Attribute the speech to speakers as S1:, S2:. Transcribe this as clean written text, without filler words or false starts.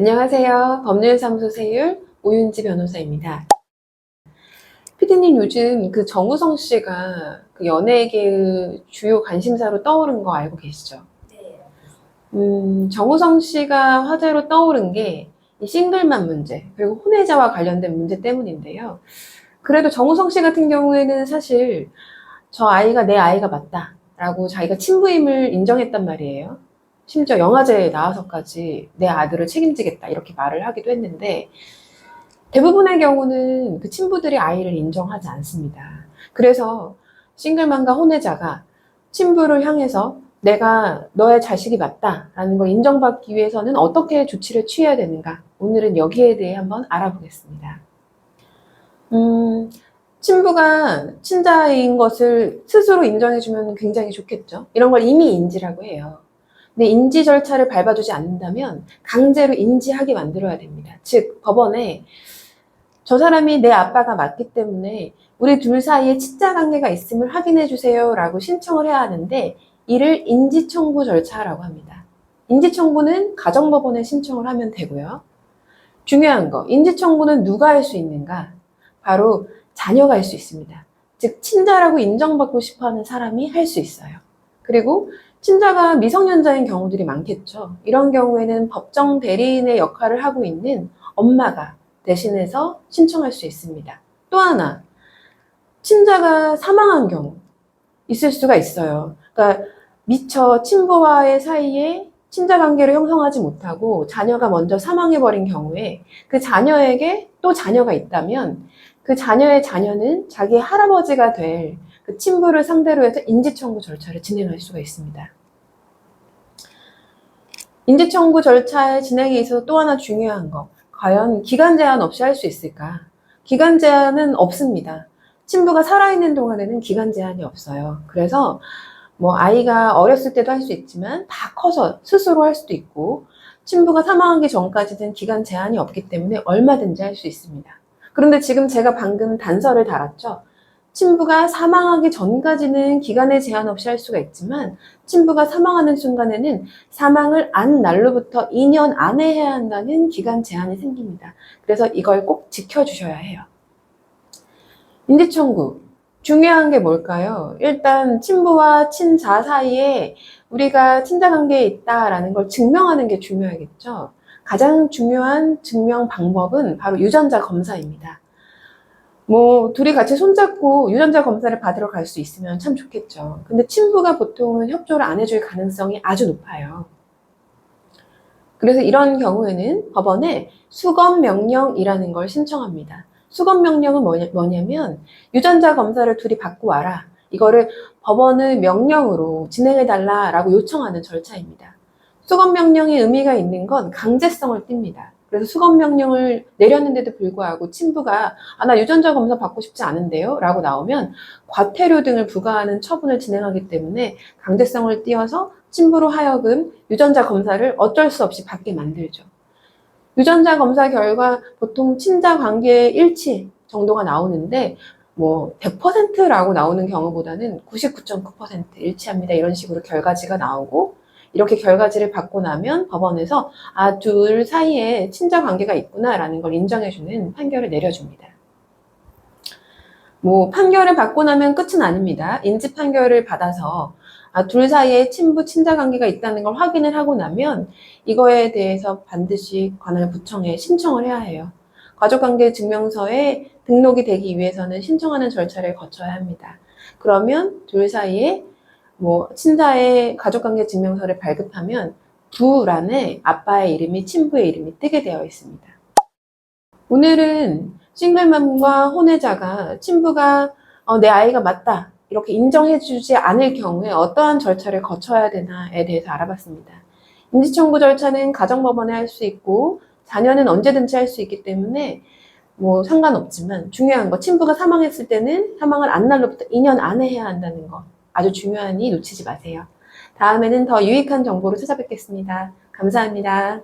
S1: 안녕하세요. 법률사무소 세율 오윤지 변호사입니다. 피디님, 요즘 그 정우성 씨가 그 연예계의 주요 관심사로 떠오른 거 알고 계시죠? 정우성 씨가 화제로 떠오른 게 이 싱글맘 문제, 그리고 혼외자와 관련된 문제 때문인데요. 그래도 정우성 씨 같은 경우에는 사실 저 아이가 내 아이가 맞다 라고 자기가 친부임을 인정했단 말이에요. 심지어 영화제에 나와서까지 내 아들을 책임지겠다 이렇게 말을 하기도 했는데, 대부분의 경우는 그 친부들이 아이를 인정하지 않습니다. 그래서 싱글맘과 혼외자가 친부를 향해서 내가 너의 자식이 맞다라는 걸 인정받기 위해서는 어떻게 조치를 취해야 되는가, 오늘은 여기에 대해 한번 알아보겠습니다. 친부가 친자인 것을 스스로 인정해주면 굉장히 좋겠죠. 이런 걸 이미 인지라고 해요. 근데 인지 절차를 밟아주지 않는다면 강제로 인지하게 만들어야 됩니다. 즉, 법원에 저 사람이 내 아빠가 맞기 때문에 우리 둘 사이에 친자 관계가 있음을 확인해 주세요 라고 신청을 해야 하는데, 이를 인지청구 절차라고 합니다. 인지청구는 가정법원에 신청을 하면 되고요. 중요한 거, 인지청구는 누가 할 수 있는가? 바로 자녀가 할 수 있습니다. 즉, 친자라고 인정받고 싶어하는 사람이 할 수 있어요. 그리고 친자가 미성년자인 경우들이 많겠죠. 이런 경우에는 법정 대리인의 역할을 하고 있는 엄마가 대신해서 신청할 수 있습니다. 또 하나, 친자가 사망한 경우 있을 수가 있어요. 그러니까 미처 친부와의 사이에 친자 관계를 형성하지 못하고 자녀가 먼저 사망해버린 경우에 그 자녀에게 또 자녀가 있다면 그 자녀의 자녀는 자기 할아버지가 될 그 친부를 상대로 해서 인지청구 절차를 진행할 수가 있습니다. 인지청구 절차의 진행에 있어서 또 하나 중요한 거, 과연 기간 제한 없이 할 수 있을까? 기간 제한은 없습니다. 친부가 살아있는 동안에는 기간 제한이 없어요. 그래서 뭐 아이가 어렸을 때도 할 수 있지만 다 커서 스스로 할 수도 있고, 친부가 사망하기 전까지는 기간 제한이 없기 때문에 얼마든지 할 수 있습니다. 그런데 지금 제가 방금 단서를 달았죠. 친부가 사망하기 전까지는 기간의 제한 없이 할 수가 있지만 친부가 사망하는 순간에는 사망을 안 날로부터 2년 안에 해야 한다는 기간 제한이 생깁니다. 그래서 이걸 꼭 지켜주셔야 해요. 인지청구, 중요한 게 뭘까요? 일단 친부와 친자 사이에 우리가 친자 관계에 있다라는 걸 증명하는 게 중요하겠죠. 가장 중요한 증명 방법은 바로 유전자 검사입니다. 뭐 둘이 같이 손잡고 유전자 검사를 받으러 갈 수 있으면 참 좋겠죠. 근데 친부가 보통은 협조를 안 해줄 가능성이 아주 높아요. 그래서 이런 경우에는 법원에 수검명령이라는 걸 신청합니다. 수검명령은 뭐냐면 유전자 검사를 둘이 받고 와라, 이거를 법원의 명령으로 진행해달라라고 요청하는 절차입니다. 수검명령의 의미가 있는 건 강제성을 띱니다. 그래서 수검명령을 내렸는데도 불구하고 친부가 나 유전자 검사 받고 싶지 않은데요 라고 나오면 과태료 등을 부과하는 처분을 진행하기 때문에 강제성을 띄어서 친부로 하여금 유전자 검사를 어쩔 수 없이 받게 만들죠. 유전자 검사 결과 보통 친자 관계의 일치 정도가 나오는데 뭐 100%라고 나오는 경우보다는 99.9% 일치합니다, 이런 식으로 결과지가 나오고, 이렇게 결과지를 받고 나면 법원에서 둘 사이에 친자 관계가 있구나라는 걸 인정해주는 판결을 내려줍니다. 뭐 판결을 받고 나면 끝은 아닙니다. 인지 판결을 받아서 둘 사이에 친부 친자 관계가 있다는 걸 확인을 하고 나면 이거에 대해서 반드시 관할 구청에 신청을 해야 해요. 가족관계 증명서에 등록이 되기 위해서는 신청하는 절차를 거쳐야 합니다. 그러면 둘 사이에 뭐 친자의 가족관계 증명서를 발급하면 두 란에 아빠의 이름이 친부의 이름이 뜨게 되어 있습니다. 오늘은 싱글맘과 혼외자가 친부가 내 아이가 맞다 이렇게 인정해주지 않을 경우에 어떠한 절차를 거쳐야 되나에 대해서 알아봤습니다. 인지청구 절차는 가정법원에 할 수 있고 자녀는 언제든지 할 수 있기 때문에 뭐 상관없지만, 중요한 거, 친부가 사망했을 때는 사망을 안 날로부터 2년 안에 해야 한다는 거 아주 중요하니 놓치지 마세요. 다음에는 더 유익한 정보로 찾아뵙겠습니다. 감사합니다.